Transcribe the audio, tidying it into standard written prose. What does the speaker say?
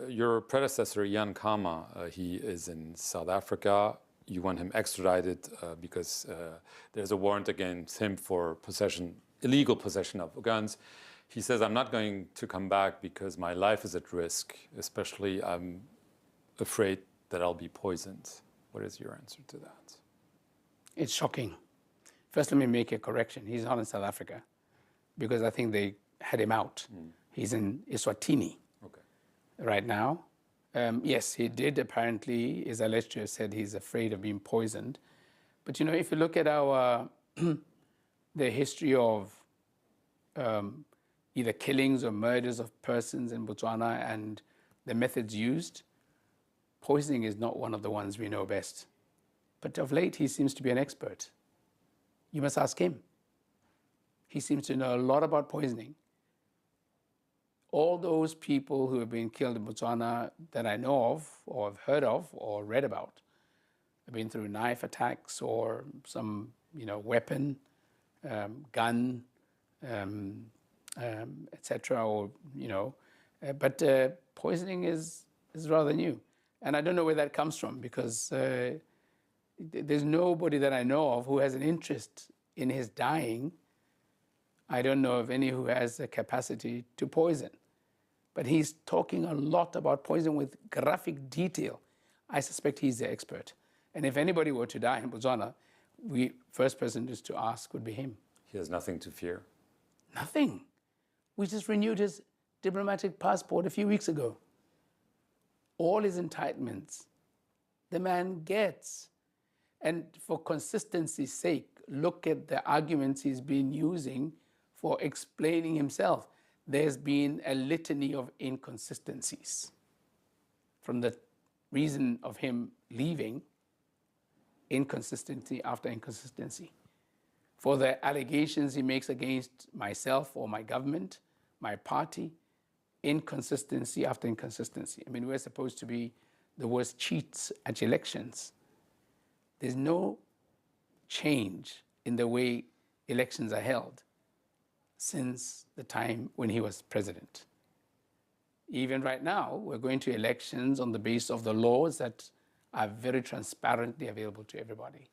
Your predecessor, Jan Khama, he is in South Africa. You want him extradited because there's a warrant against him for illegal possession of guns. He says, I'm not going to come back because my life is at risk, especially I'm afraid that I'll be poisoned. What is your answer to that? It's shocking. First, let me make a correction. He's not in South Africa because I think they had him out. He's in Eswatini right now. Yes, he did apparently, is alleged to have said he's afraid of being poisoned. But you know, if you look at our the history of either killings or murders of persons in Botswana and the methods used, poisoning is not one of the ones we know best. But of late, he seems to be an expert. You must ask him. He seems to know a lot about poisoning. All those people who have been killed in Botswana that I know of, or have heard of, or read about, have been through knife attacks or some, weapon, gun, etc. Or but poisoning is rather new, and I don't know where that comes from because there's nobody that I know of who has an interest in his dying. I don't know of any who has the capacity to poison. But he's talking a lot about poison with graphic detail. I suspect he's the expert. And if anybody were to die in Botswana, first person just to ask would be him. He has nothing to fear. Nothing. We just renewed his diplomatic passport a few weeks ago. All his entitlements, the man gets. And for consistency's sake, look at the arguments he's been using for explaining himself. There's been a litany of inconsistencies. From the reason of him leaving, inconsistency after inconsistency. For the allegations he makes against myself or my government, my party, inconsistency after inconsistency. I mean, we're supposed to be the worst cheats at elections. There's no change in the way elections are held since the time when he was president. Even right now, we're going to elections on the basis of the laws that are very transparently available to everybody.